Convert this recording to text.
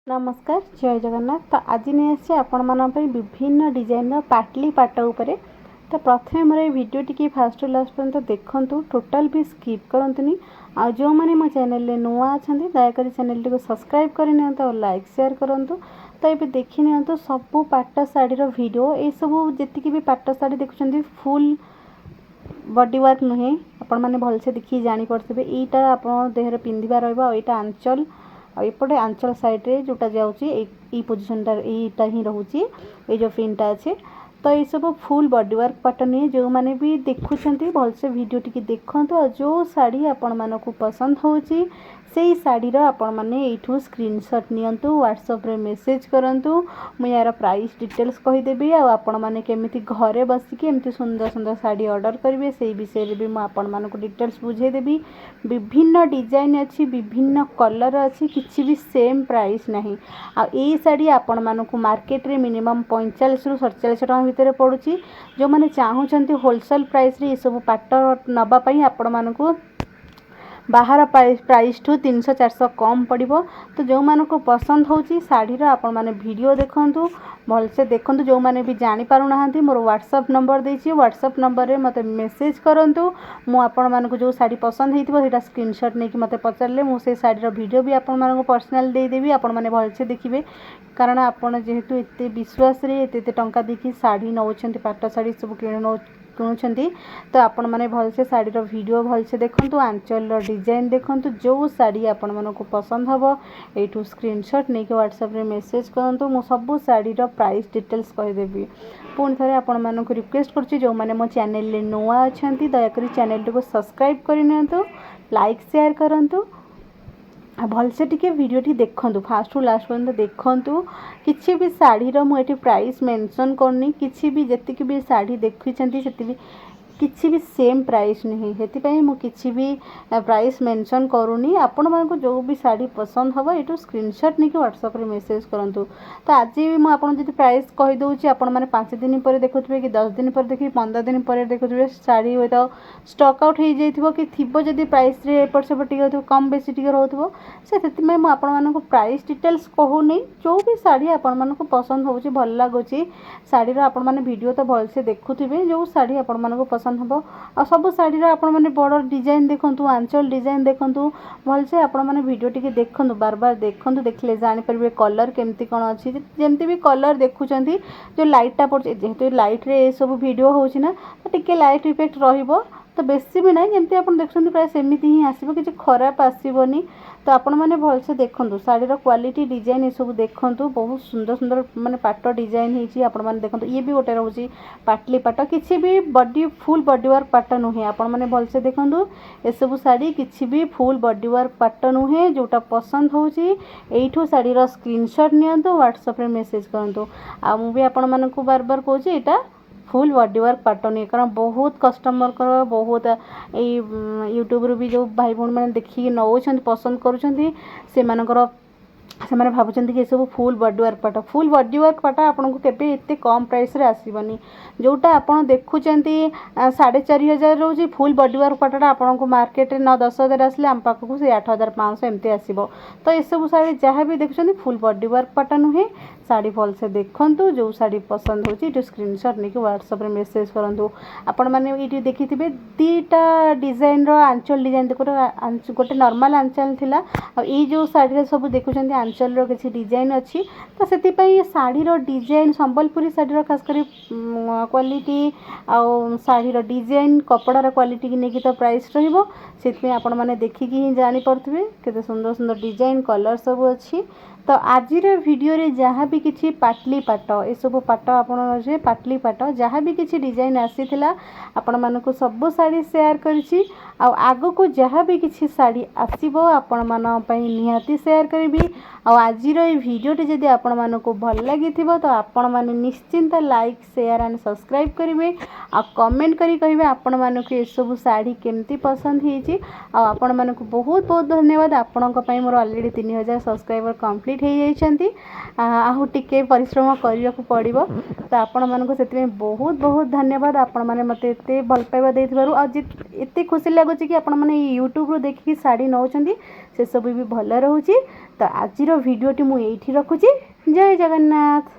नमस्कार जय जगन्नाथ। तो आज नहीं आसी आपण विभिन्न डिजाइन पाटली पाट उपरे। तो प्रथम मोर वीडियो टी फास्ट लास्ट पर्यंत देखूँ, टोटाल भी स्किप करंतुनी। आ जो मैंने मो चैनल नुआ अच्छा दयाकोरी चैनल टी सब्सक्राइब करनी और लाइक शेयर करूँ। तो ये देखी नि सबू पाट शाढ़ीर वीडियो ये सब जी भी पाट शाढ़ी देखुं फुल बॉडी वर्क नुहे आपण मैंने भलसे देखिए जापे यहीटा आप देहर पिंधा रहा आंचल एपटे आंचल साइड्रे जोटा जाऊँगी पोजिशनटा यहीटा ही रोचे ये जो प्रिंटा अच्छे। तो ये सब फुल बॉडी वर्क पाट नुहे जो मैंने भी देखुं भलसे वीडियो टी देखूँ। और जो शाढ़ी आपण मानक पसंद होची से शाढ़ीर आपण मैंने यूँ स्क्रीनशॉट नियंतु व्हाट्सएप रे मेसेज करंतु। मु यार प्राइस डिटेल्स कहीदेवी आपण मैंने केमिति घरे बसिकी एमती सुंदर सुंदर शाढ़ी ऑर्डर करेंगे से विषय भी मुझे आपण मानक डिटेल्स बुझेदेवी। विभिन्न डिजाइन अच्छी विभिन्न कलर अच्छी किसी भी सेम प्राइस नहीं। आई शाढ़ी आपण मानक मार्केट रे मिनिमम 45 रु 47 टका भितर पड़ुची। जो मैंने चाहूँगी होलसेल प्राइस रे ये सब पाट नापी आपण मानक बाहर प्राइस ठू 300-400 कम पड़ो। तो जो मानक पसंद होची शाढ़ीर आपण माने वीडियो देखंतु भलसे देखंतु। जो माने भी जानि पारुना मोर व्हाट्सएप नंबर देछि व्हाट्सएप नंबर रे मते मेसेज करंतु। मु आपण मानक जो शाढ़ी पसंद हेतिबो सेटा स्क्रीनशॉट नेकी मते पचारले मु से शाढ़ीर वीडियो भी आपण मानक पर्सनल दे देबी। आपण माने भलसे देखिबे कारण आपण जेहेतु एते विश्वास रे एते टंका देकी शाढ़ी नौछंती पाट शाढ़ी सब किणुंट। तो आपण मैंने भलसे शाढ़ीर वीडियो भलसे देखंतु आंचल डिजाइन देखंतु। जो शाढ़ी आपण मानक पसंद हम यू स्क्रीनशॉट नहीं व्हाट्सएप रे मेसेज करंतु। मु सबू शाढ़ीर प्राइस डिटेल्स कहीदेवी। पुणी थे आपण मानक रिक्वेस्ट करुच्ची जो मैंने मो चैनल नुआ अच्छा दयाकोरी चैनल टी सब्सक्राइब करनी लाइक शेयर करूँ भलसे टिके वीडियो टी देखंतु फास्ट टू लास्ट पर्यंत देखंतु। किसी भी शाढ़ीर मुझे प्राइस मेंशन करनी किसी भी जी भी शाढ़ी देखी से किसी भी सेम प्राइस नहीं हेतिपाई मु किसी भी प्राइस मेंशन करूनी। आपण मानक जो भी शाढ़ी पसंद हम ये स्क्रीनशॉट नहीं व्हाट्सएप रे मेसेज करंतु। तो आज भी मुझे आपन जब प्राइस कहीदे आपण मैंने 5 दिन पर देखुए कि 10 दिन पर देखिए 15 दिन पर देखुए शाढ़ी हुए तो स्टक आउट हो जाइए कि थीबो जदि प्राइस रे एपट सेपट टिके कम बेसी टिके रहउथबो से सेतिमे मु आपण मानक प्राइस डिटेल्स कहूनी। जो भी शाढ़ी आपण मानक पसंद होउची भल लागुची शाढ़ीर आपण माने वीडियो तो भलसे देखुथिबे जो शाढ़ी आपण मानक पसंद हम आ सब शाढ़ीर आपण माने बड़ डिजाइन देखंतु आंचल डिजाइन देखंतु भलसे आपण माने वीडियो टिके देखंतु बार बार देखंतु देखले जानि परबे कलर केमती कोन अछि जेमती भी कलर देखुचंती जो लाइटटा पड़े जेहेतु लाइट रे ए सब वीडियो होउची ना तो टिके लाइट इफेक्ट रहिबो तो बेसी भी ना जमती आप देखते प्राय सेमती ही आसो कि खराब आसबनी। तो आपण मैंने भलसे देखूँ शाढ़ीर क्वालिटी डिजाइन ये सब देखूँ बहुत सुंदर सुंदर माने पाट डिजाइन होती आपण मैंने देखो ये भी गोटे रोचे पाटली पाट किसी भी बॉडी फुल बॉडी वर्क पाट नुहे। आपण मैंने भलसे देखूँ ये सब शाढ़ी किसी भी फुल बॉडी वर्क पाट नुहे जोटा पसंद होची एठू शाढ़ीर स्क्रीनशॉट नियंतु व्हाट्सएप रे मेसेज करंतु। आ मु भी आपण मानकु बार बार कहूँ एटा फुल बॉडी वर्क पाट नहीं कारण बहुत कस्टमर कर बहुत यूट्यूब रू भी जो भाई भौणी मैंने देखिए नौ पसंद कर से मैंने भावुं कि सब फुल बॉडी वर्क पाट आपको केवे एत कम प्राइस रे आसबनी। जोटा आप देखुं 4,500 रोचे फुल बॉडी वर्क पाटा आपको मार्केट में 9-10,000 आसले आम पाखक से 8,500 एमती आसो। तो ये सब शाढ़ी जहाँ भी देखुं फुल बॉडी वर्क पाटा नुहे शाढ़ी भलसे देखंतु। जो शाढ़ी पसंद होची स्क्रीनशॉट नहीं व्हाट्सएप रे मेसेज करंतु। आपण माने ये देखी दीटा डिजाइन रो आंचल डिजाइन गोटे नॉर्मल आंचल थिला आ ये जो शाढ़ी सब देखुं आंचल रो किसी डिजाइन अच्छी। तो से शाढ़ीर डिजाइन संबलपुरी शाढ़ीर खास कर क्वालिटी आउ शाढ़ीर डिजाइन कपड़ार क्वालिटी की लेकिन तो प्राइस रहिबो से आपण माने देखिकी ही जानि पारथुबे केते सुंदर सुंदर डिजाइन कलर सब अच्छी। तो आज वीडियो रे जहाँ भी किसी पाटली पाट ये सब पाट आपे पाटली पाट जहाँ भी किसी डिजाइन आसीथिला आपण मानक सब शाढ़ी शेयर करिछि। आग को जहाँ भी किसी शाढ़ी आसबो आपण मान पई निहाती शेयर करी। आज भिडियोटी जदि आपण मानक भल लगी तो आपण माने निश्चिंत लाइक शेयर एंड सब्सक्राइब करेंगे आ कमेंट करी कहिबे आपण मानक ये सब शाढ़ी केमती पसंद होईछि। आपण मानक बहुत बहुत धन्यवाद। आपण पई मोर ऑलरेडी 3000 सब्सक्राइबर कंप्लीट हो जाइछंती आहु टिके परिश्रम करने को पड़ो। तो आपण मानक से बहुत बहुत धन्यवाद। आपण माने मते एते भल पाइबा देथिबारु आ एते खुशी लागुछि कि आपण माने यूट्यूब रो देखि शाढ़ी नौछंती से सब भी भल रहउछि। तो आज ଆଜିର ଭିଡ଼ିଓଟି ମୁଁ ଏଇଠି ରଖୁଛି। ଜୟ ଜଗନ୍ନାଥ।